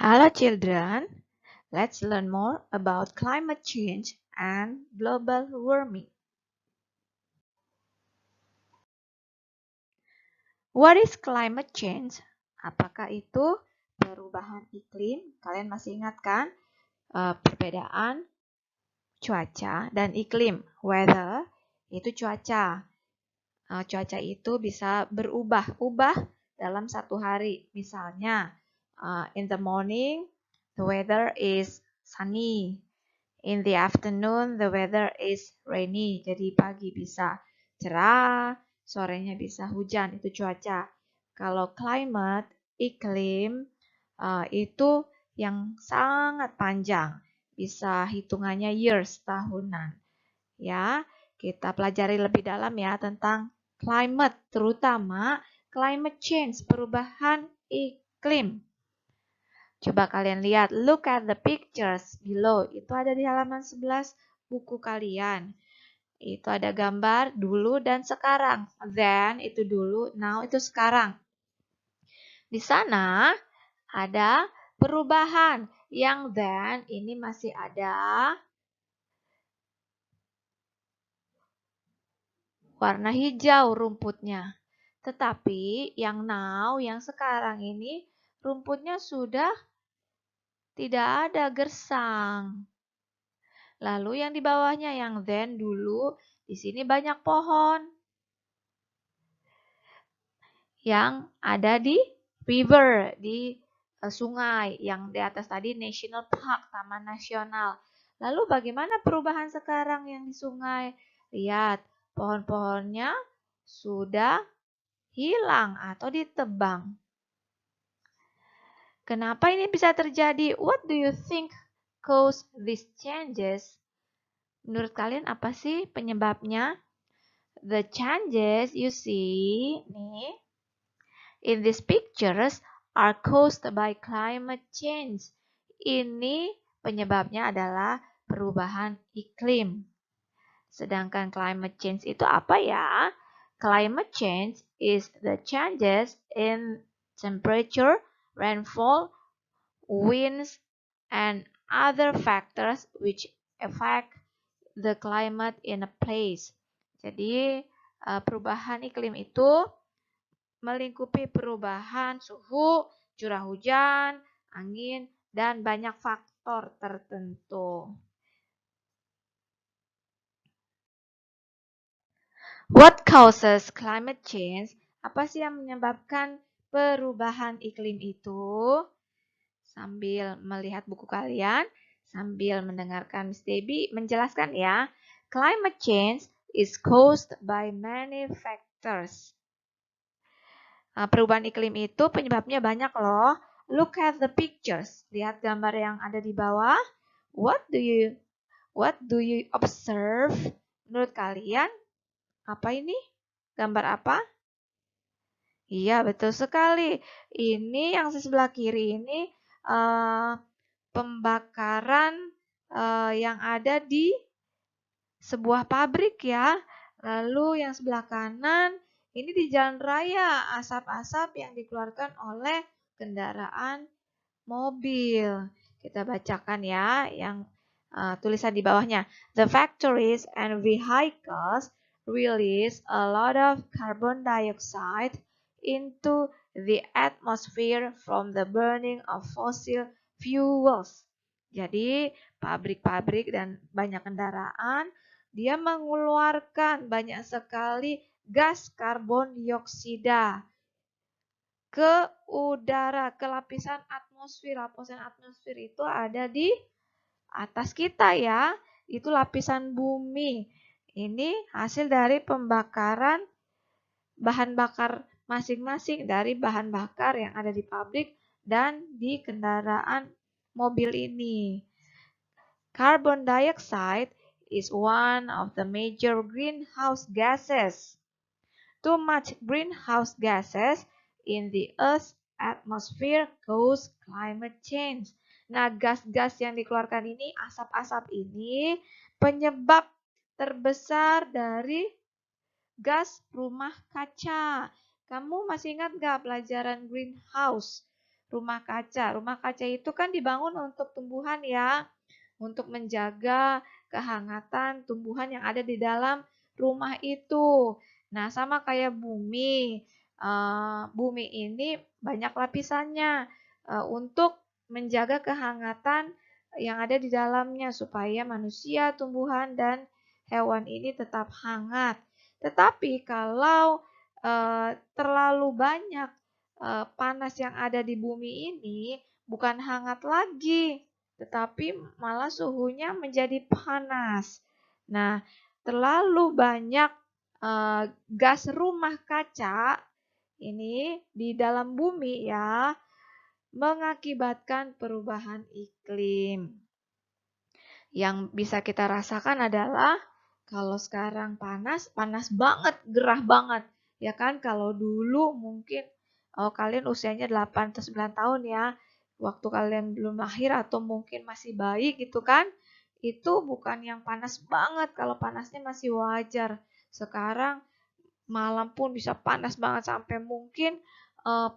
Hello children, let's learn more about climate change and global warming. What is climate change? Apakah itu perubahan iklim? Kalian masih ingat kan perbedaan cuaca dan iklim? Weather itu cuaca. Cuaca itu bisa berubah-ubah dalam satu hari. Misalnya, in the morning, the weather is sunny. In the afternoon, the weather is rainy. Jadi pagi bisa cerah, sorenya bisa hujan. Itu cuaca. Kalau climate, iklim, itu yang sangat panjang. Bisa hitungannya years, tahunan. Ya, kita pelajari lebih dalam ya tentang climate, terutama climate change, perubahan iklim. Coba kalian lihat, look at the pictures below. Itu ada di halaman 11 buku kalian. Itu ada gambar dulu dan sekarang. Then itu dulu, now itu sekarang. Di sana ada perubahan. Yang then ini masih ada warna hijau rumputnya. Tetapi yang now, yang sekarang ini rumputnya sudah tidak ada gersang. Lalu yang di bawahnya yang then dulu, di sini banyak pohon yang ada di river, di sungai. Yang di atas tadi national park, taman nasional. Lalu bagaimana perubahan sekarang yang di sungai? Lihat, pohon-pohonnya sudah hilang atau ditebang. Kenapa ini bisa terjadi? What do you think cause these changes? Menurut kalian apa sih penyebabnya? The changes you see nih in these pictures are caused by climate change. Ini penyebabnya adalah perubahan iklim. Sedangkan climate change itu apa ya? Climate change is the changes in temperature, rainfall, winds, and other factors which affect the climate in a place. Jadi, perubahan iklim itu melingkupi perubahan suhu, curah hujan, angin, dan banyak faktor tertentu. What causes climate change? Apa sih yang menyebabkan perubahan iklim itu? Sambil melihat buku kalian, sambil mendengarkan Miss Debbie menjelaskan ya. Climate change is caused by many factors. Perubahan iklim itu penyebabnya banyak loh. Look at the pictures. Lihat gambar yang ada di bawah. What do you observe? Menurut kalian apa ini? Gambar apa? Iya, betul sekali. Ini yang di sebelah kiri ini pembakaran yang ada di sebuah pabrik ya. Lalu yang sebelah kanan ini di jalan raya, asap-asap yang dikeluarkan oleh kendaraan mobil. Kita bacakan ya yang tulisan di bawahnya. The factories and vehicles release a lot of carbon dioxide into the atmosphere from the burning of fossil fuels. Jadi, pabrik-pabrik dan banyak kendaraan dia mengeluarkan banyak sekali gas karbon dioksida ke udara, ke lapisan atmosfer. Lapisan atmosfer itu ada di atas kita ya. Itu lapisan bumi. Ini hasil dari pembakaran bahan bakar masing-masing dari bahan bakar yang ada di pabrik dan di kendaraan mobil ini. Carbon dioxide is one of the major greenhouse gases. Too much greenhouse gases in the Earth's atmosphere cause climate change. Nah, gas-gas yang dikeluarkan ini, asap-asap ini, penyebab terbesar dari gas rumah kaca. Kamu masih ingat gak pelajaran greenhouse? rumah kaca. Rumah kaca itu kan dibangun untuk tumbuhan ya, untuk menjaga kehangatan tumbuhan yang ada di dalam rumah itu. Nah, sama kayak bumi. Bumi ini banyak lapisannya untuk menjaga kehangatan yang ada di dalamnya supaya manusia, tumbuhan, dan hewan ini tetap hangat. Tetapi kalau terlalu banyak panas yang ada di bumi ini, bukan hangat lagi, tetapi malah suhunya menjadi panas. Nah, terlalu banyak gas rumah kaca ini di dalam bumi ya, mengakibatkan perubahan iklim. Yang bisa kita rasakan adalah kalau sekarang panas, panas banget, gerah banget. Ya kan, kalau dulu mungkin kalian usianya 8 atau 9 tahun ya, waktu kalian belum lahir atau mungkin masih bayi gitu kan, itu bukan yang panas banget, kalau panasnya masih wajar. Sekarang malam pun bisa panas banget sampai mungkin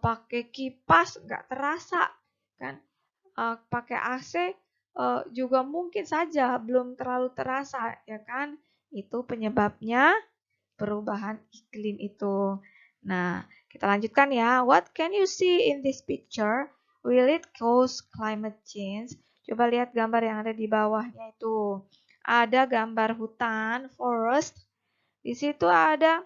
pakai kipas nggak terasa kan, pakai AC juga mungkin saja belum terlalu terasa ya kan. Itu penyebabnya perubahan iklim itu. Nah, kita lanjutkan ya. What can you see in this picture? Will it cause climate change? Coba lihat gambar yang ada di bawahnya itu. Ada gambar hutan, forest. Di situ ada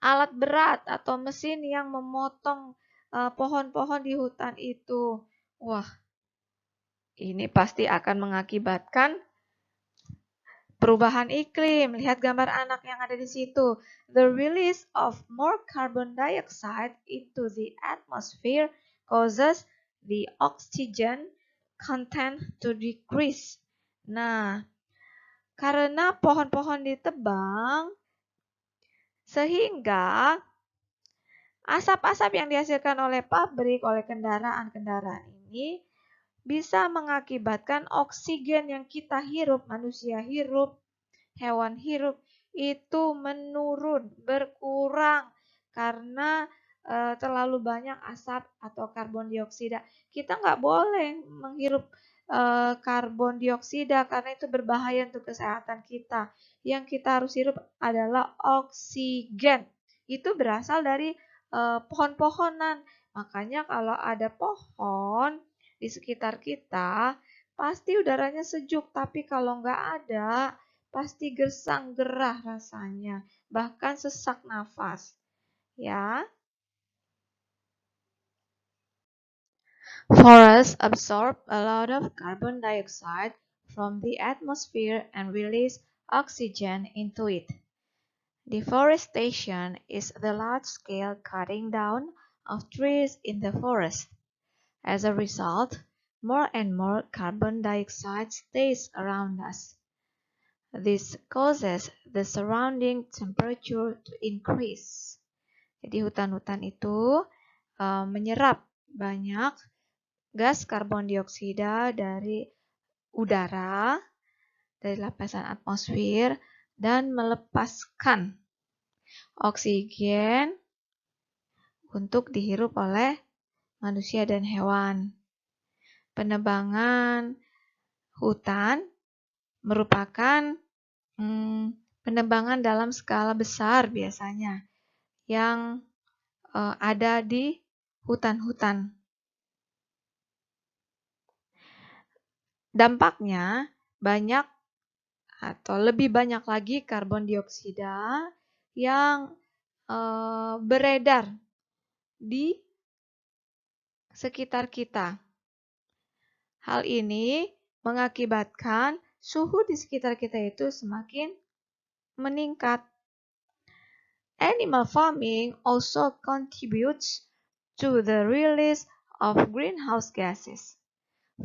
alat berat atau mesin yang memotong pohon-pohon di hutan itu. Wah, ini pasti akan mengakibatkan perubahan iklim. Lihat gambar anak yang ada di situ. The release of more carbon dioxide into the atmosphere causes the oxygen content to decrease. Nah, karena pohon-pohon ditebang, sehingga asap-asap yang dihasilkan oleh pabrik, oleh kendaraan-kendaraan ini bisa mengakibatkan oksigen yang kita hirup, manusia hirup, hewan hirup, itu menurun, berkurang karena terlalu banyak asap atau karbon dioksida. Kita nggak boleh menghirup karbon dioksida karena itu berbahaya untuk kesehatan kita. Yang kita harus hirup adalah oksigen. Itu berasal dari pohon-pohonan. Makanya kalau ada pohon di sekitar kita, pasti udaranya sejuk. Tapi kalau nggak ada, pasti gersang gerah rasanya. Bahkan sesak nafas. Ya. Forests absorb a lot of carbon dioxide from the atmosphere and release oxygen into it. Deforestation is the large-scale cutting down of trees in the forest. As a result, more and more carbon dioxide stays around us. This causes the surrounding temperature to increase. Jadi hutan-hutan itu menyerap banyak gas karbon dioksida dari udara, dari lapisan atmosfer, dan melepaskan oksigen untuk dihirup oleh manusia dan hewan. Penebangan hutan merupakan penebangan dalam skala besar biasanya yang ada di hutan-hutan. Dampaknya banyak atau lebih banyak lagi karbon dioksida yang beredar di sekitar kita. Hal ini mengakibatkan suhu di sekitar kita itu semakin meningkat. Animal farming also contributes to the release of greenhouse gases.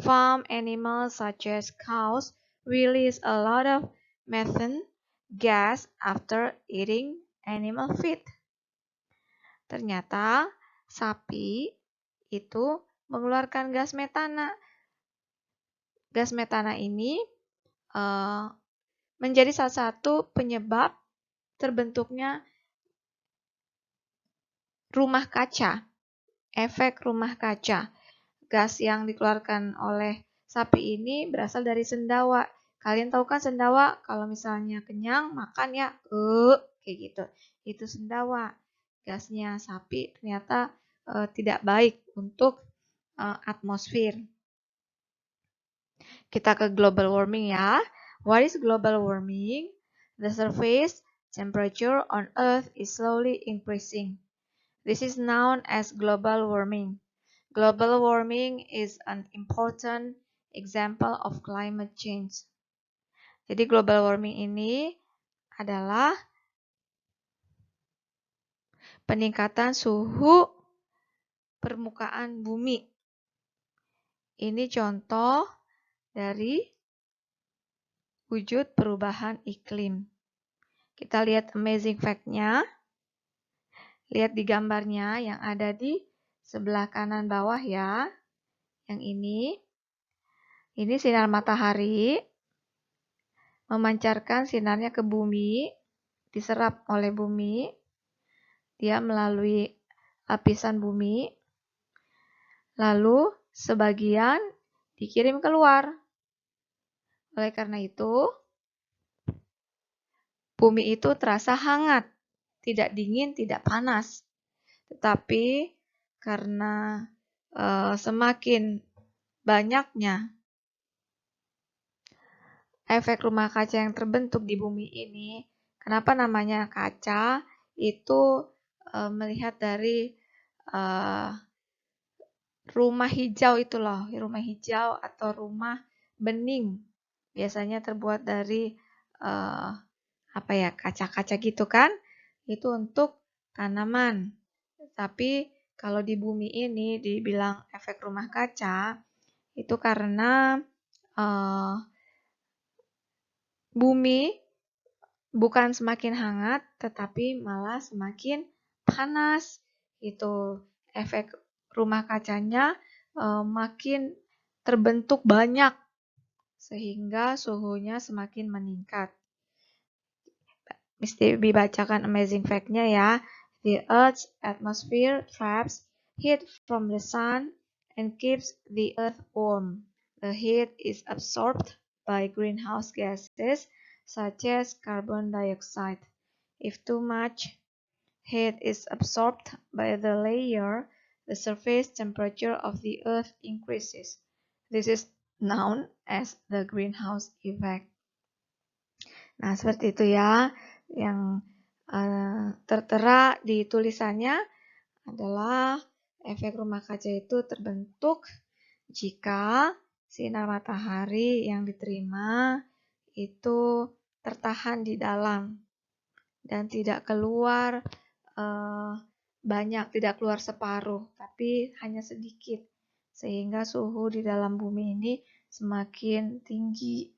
Farm animals such as cows release a lot of methane gas after eating animal feed. Ternyata sapi itu mengeluarkan gas metana. Gas metana ini menjadi salah satu penyebab terbentuknya rumah kaca efek rumah kaca. Gas yang dikeluarkan oleh sapi ini berasal dari sendawa. Kalian tahu kan sendawa? Kalau misalnya kenyang, makan ya, kayak gitu. Itu sendawa. Gasnya sapi ternyata tidak baik untuk atmosfer. Kita ke global warming ya. What is global warming? The surface temperature on Earth is slowly increasing. This is known as global warming. Global warming is an important example of climate change. Jadi global warming ini adalah peningkatan suhu permukaan bumi. Ini contoh dari wujud perubahan iklim. Kita lihat amazing fact-nya. Lihat di gambarnya yang ada di sebelah kanan bawah ya. Yang ini. Ini sinar matahari memancarkan sinarnya ke bumi, diserap oleh bumi, dia melalui lapisan bumi, lalu sebagian dikirim keluar. Oleh karena itu, bumi itu terasa hangat, tidak dingin, tidak panas. Tetapi karena semakin banyaknya efek rumah kaca yang terbentuk di bumi ini, kenapa namanya kaca? Itu melihat dari rumah hijau itu loh, rumah hijau atau rumah bening. Biasanya terbuat dari apa ya, kaca-kaca gitu kan? Itu untuk tanaman. Tapi kalau di bumi ini dibilang efek rumah kaca, itu karena bumi bukan semakin hangat, tetapi malah semakin panas. Itu efek rumah kacanya makin terbentuk banyak, sehingga suhunya semakin meningkat. Mesti dibacakan amazing fact-nya ya. The Earth's atmosphere traps heat from the sun and keeps the Earth warm. The heat is absorbed by greenhouse gases such as carbon dioxide. If too much heat is absorbed by the layer, the surface temperature of the Earth increases. This is known as the greenhouse effect. Nah, seperti itu ya. Yang tertera di tulisannya adalah efek rumah kaca itu terbentuk jika sinar matahari yang diterima itu tertahan di dalam dan tidak keluar banyak, tidak keluar separuh, tapi hanya sedikit, sehingga suhu di dalam bumi ini semakin tinggi.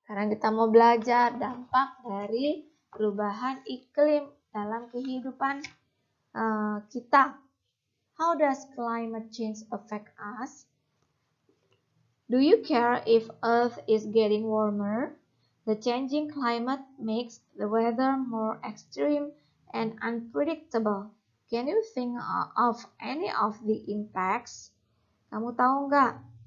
Sekarang kita mau belajar dampak dari perubahan iklim dalam kehidupan kita. How does climate change affect us? Do you care if Earth is getting warmer? The changing climate makes the weather more extreme and unpredictable. Can you think of any of the impacts? Kamu tahu nggak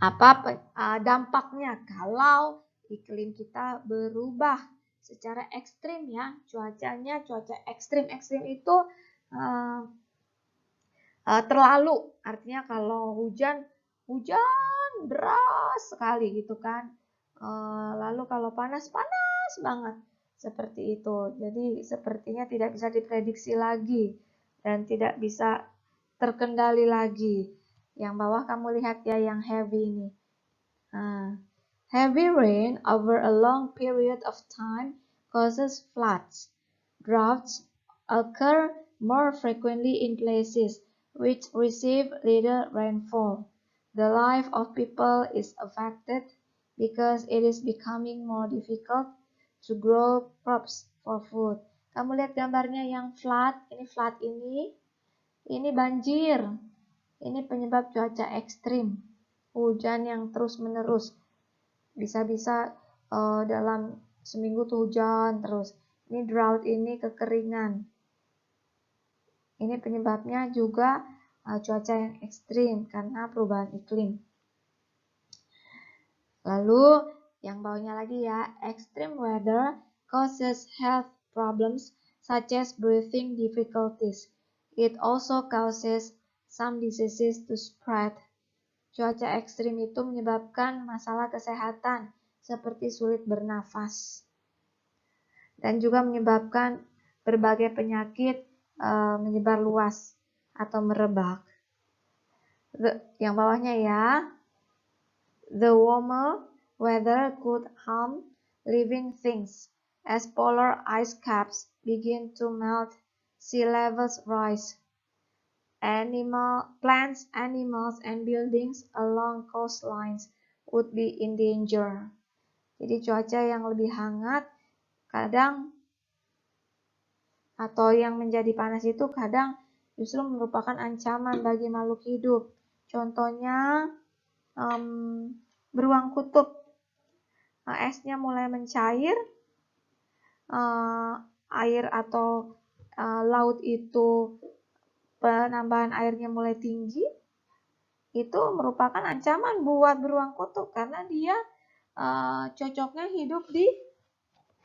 apa dampaknya kalau iklim kita berubah secara ekstrim ya, cuacanya, cuaca ekstrim itu terlalu, artinya kalau hujan deras sekali gitu kan, lalu kalau panas banget seperti itu. Jadi sepertinya tidak bisa diprediksi lagi dan tidak bisa terkendali lagi. Yang bawah kamu lihat ya, yang heavy ini. Heavy rain over a long period of time causes floods. Droughts occur more frequently in places which receive little rainfall. The life of people is affected because it is becoming more difficult to grow crops for food. Kamu lihat gambarnya yang flood, ini banjir. Ini penyebab cuaca ekstrim, hujan yang terus-menerus. Bisa-bisa dalam seminggu tuh hujan terus. Ini drought, ini kekeringan. Ini penyebabnya juga cuaca yang ekstrim karena perubahan iklim. Lalu yang bawahnya lagi ya, extreme weather causes health problems such as breathing difficulties. It also causes some diseases to spread. Cuaca ekstrim itu menyebabkan masalah kesehatan seperti sulit bernafas dan juga menyebabkan berbagai penyakit menyebar luas atau merebak. Yang bawahnya ya, the warmer weather could harm living things as polar ice caps begin to melt, sea levels rise. Plants, animals, and buildings along coastlines would be in danger. Jadi cuaca yang lebih hangat kadang atau yang menjadi panas itu kadang justru merupakan ancaman bagi makhluk hidup. Contohnya beruang kutub, esnya mulai mencair, air atau laut itu penambahan airnya mulai tinggi, itu merupakan ancaman buat beruang kutub karena dia cocoknya hidup di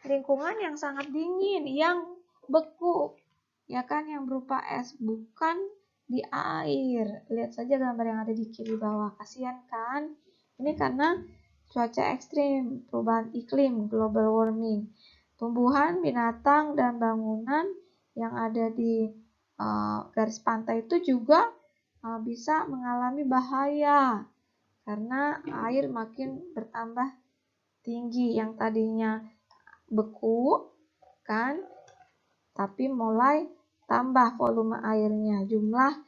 lingkungan yang sangat dingin, yang beku, ya kan, yang berupa es, bukan di air. Lihat saja gambar yang ada di kiri bawah, kasihan kan? Ini karena cuaca ekstrim, perubahan iklim, global warming. Tumbuhan, binatang, dan bangunan yang ada di garis pantai itu juga bisa mengalami bahaya karena air makin bertambah tinggi, yang tadinya beku kan, tapi mulai tambah volume airnya, jumlah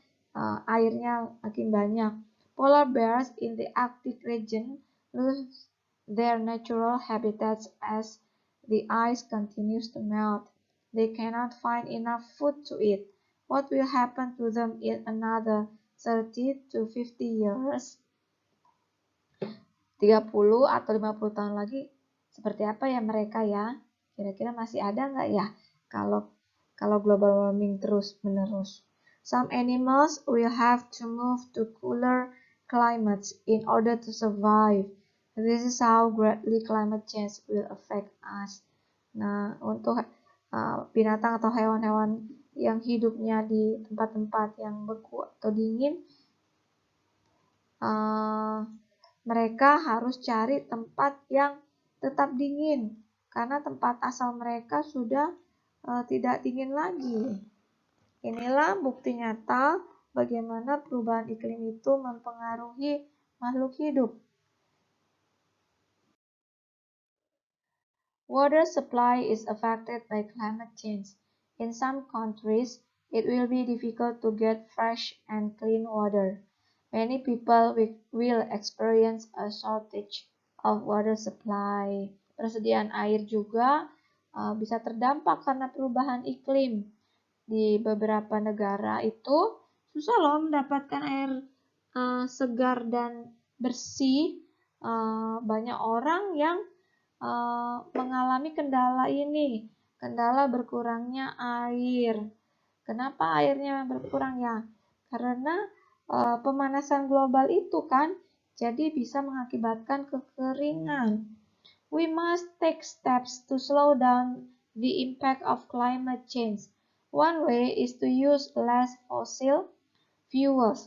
airnya makin banyak. Polar bears in the Arctic region lose their natural habitats as the ice continues to melt. They cannot find enough food to eat. What will happen to them in another 30 to 50 years? 30 atau 50 tahun lagi seperti apa ya mereka ya? Kira-kira masih ada nggak ya kalau global warming terus menerus? Some animals will have to move to cooler climates in order to survive. This is how greatly climate change will affect us. Nah, untuk binatang atau hewan-hewan yang hidupnya di tempat-tempat yang beku atau dingin, mereka harus cari tempat yang tetap dingin karena tempat asal mereka sudah tidak dingin lagi. Inilah bukti nyata bagaimana perubahan iklim itu mempengaruhi makhluk hidup. Water supply is affected by climate change. In some countries, it will be difficult to get fresh and clean water. Many people will experience a shortage of water supply. Persediaan air juga bisa terdampak karena perubahan iklim. Di beberapa negara itu susah loh mendapatkan air segar dan bersih. Banyak orang yang mengalami kendala ini, kendala berkurangnya air. Kenapa airnya berkurang ya? Karena pemanasan global itu kan, jadi bisa mengakibatkan kekeringan. We must take steps to slow down the impact of climate change. One way is to use less fossil fuels.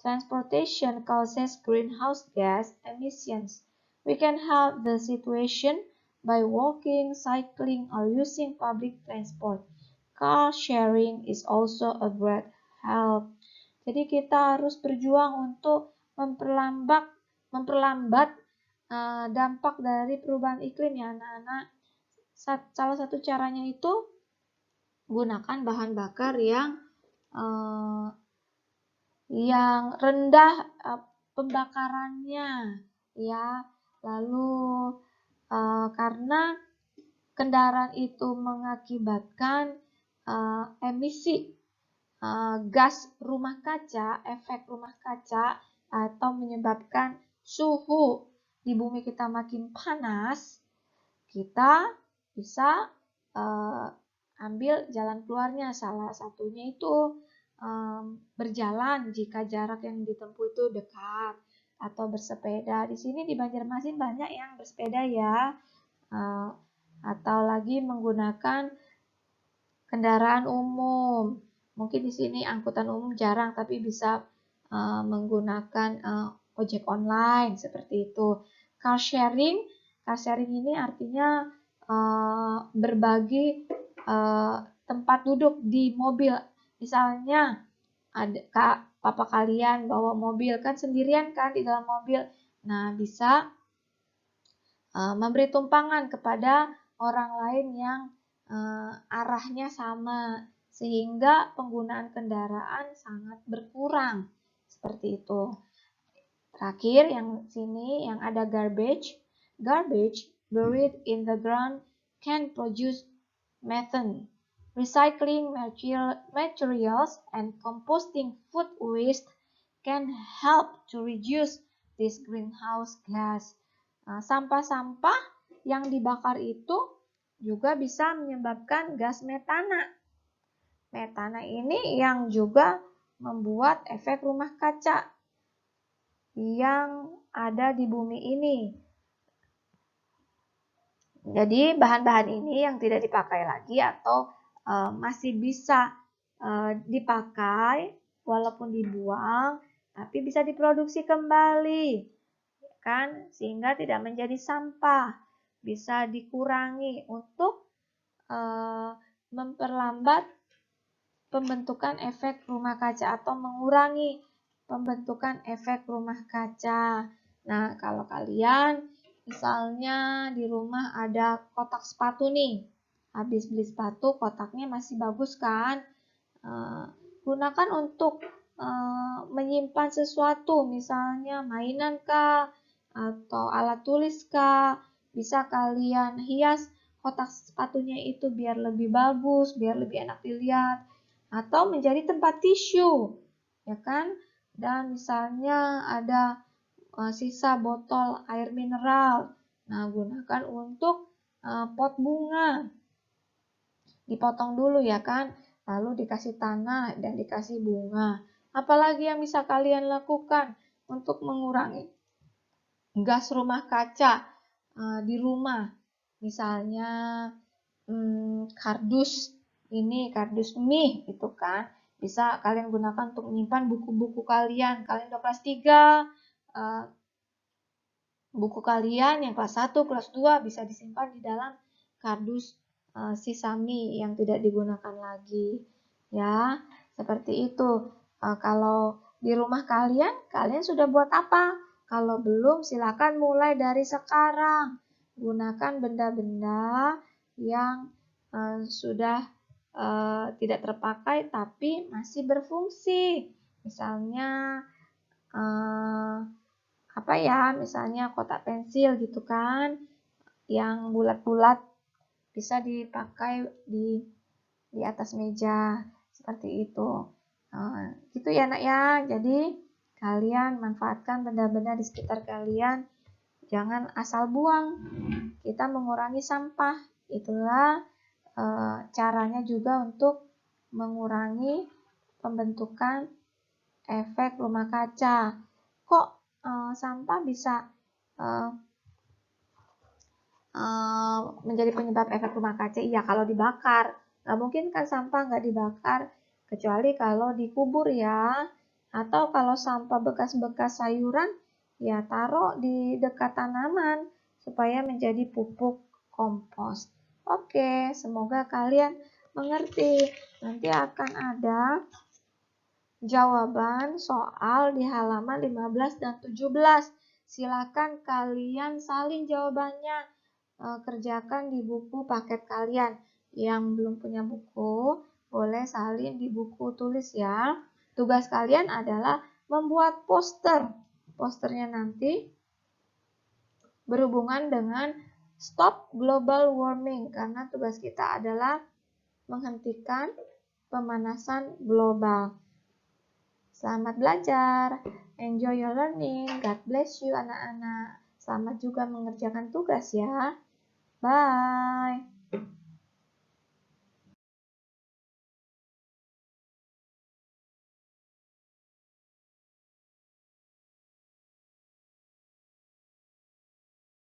Transportation causes greenhouse gas emissions. We can help the situation by walking, cycling, or using public transport. Car sharing is also a great help. Jadi kita harus berjuang untuk memperlambat dampak dari perubahan iklim ya anak-anak. Salah satu caranya itu gunakan bahan bakar yang rendah pembakarannya ya. Lalu karena kendaraan itu mengakibatkan emisi gas rumah kaca, efek rumah kaca, atau menyebabkan suhu di bumi kita makin panas, kita bisa ambil jalan keluarnya. Salah satunya itu berjalan jika jarak yang ditempuh itu dekat, atau bersepeda. Di sini di Banjarmasin banyak yang bersepeda ya, atau lagi menggunakan kendaraan umum. Mungkin di sini angkutan umum jarang, tapi bisa menggunakan ojek online seperti itu. Car sharing ini artinya berbagi tempat duduk di mobil. Misalnya ada papa kalian bawa mobil, kan sendirian kan di dalam mobil. Nah, bisa memberi tumpangan kepada orang lain yang arahnya sama, sehingga penggunaan kendaraan sangat berkurang. Seperti itu. Terakhir yang sini yang ada garbage. Garbage buried in the ground can produce methane. Recycling materials and composting food waste can help to reduce this greenhouse gas. Sampah-sampah yang dibakar itu juga bisa menyebabkan gas metana. Metana ini yang juga membuat efek rumah kaca yang ada di bumi ini. Jadi bahan-bahan ini yang tidak dipakai lagi atau masih bisa dipakai walaupun dibuang, tapi bisa diproduksi kembali, kan? Sehingga tidak menjadi sampah, bisa dikurangi untuk memperlambat pembentukan efek rumah kaca atau mengurangi pembentukan efek rumah kaca. Nah, kalau kalian misalnya di rumah ada kotak sepatu nih, habis beli sepatu kotaknya masih bagus kan? Gunakan untuk menyimpan sesuatu, misalnya mainan kah, atau alat tulis kah. Bisa kalian hias kotak sepatunya itu biar lebih bagus, biar lebih enak dilihat, atau menjadi tempat tisu, ya kan? Dan misalnya ada sisa botol air mineral, nah gunakan untuk pot bunga, dipotong dulu ya kan, lalu dikasih tanah dan dikasih bunga. Apalagi yang bisa kalian lakukan untuk mengurangi gas rumah kaca di rumah, misalnya kardus mie itu kan, bisa kalian gunakan untuk menyimpan buku-buku kalian. Kalian udah kelas 3, buku kalian yang kelas 1, kelas 2 bisa disimpan di dalam kardus sisa mie yang tidak digunakan lagi. Ya, seperti itu. Kalau di rumah kalian sudah buat apa? Kalau belum, silakan mulai dari sekarang. Gunakan benda-benda yang sudah tidak terpakai tapi masih berfungsi. Misalnya apa ya? Misalnya kotak pensil gitu kan, yang bulat-bulat bisa dipakai di atas meja seperti itu. Gitu ya nak ya. Jadi kalian manfaatkan benda-benda di sekitar kalian, jangan asal buang. Kita mengurangi sampah. Itulah caranya juga untuk mengurangi pembentukan efek rumah kaca. Kok sampah bisa menjadi penyebab efek rumah kaca? Iya, kalau dibakar. Nggak mungkin kan sampah nggak dibakar, kecuali kalau dikubur ya. Atau kalau sampah bekas-bekas sayuran, ya taruh di dekat tanaman supaya menjadi pupuk kompos. Oke, semoga kalian mengerti. Nanti akan ada jawaban soal di halaman 15 dan 17. Silakan kalian salin jawabannya. Kerjakan di buku paket kalian. Yang belum punya buku, boleh salin di buku tulis ya. Tugas kalian adalah membuat poster. Posternya nanti berhubungan dengan Stop Global Warming, karena tugas kita adalah menghentikan pemanasan global. Selamat belajar, enjoy your learning, God bless you anak-anak. Selamat juga mengerjakan tugas ya. Bye.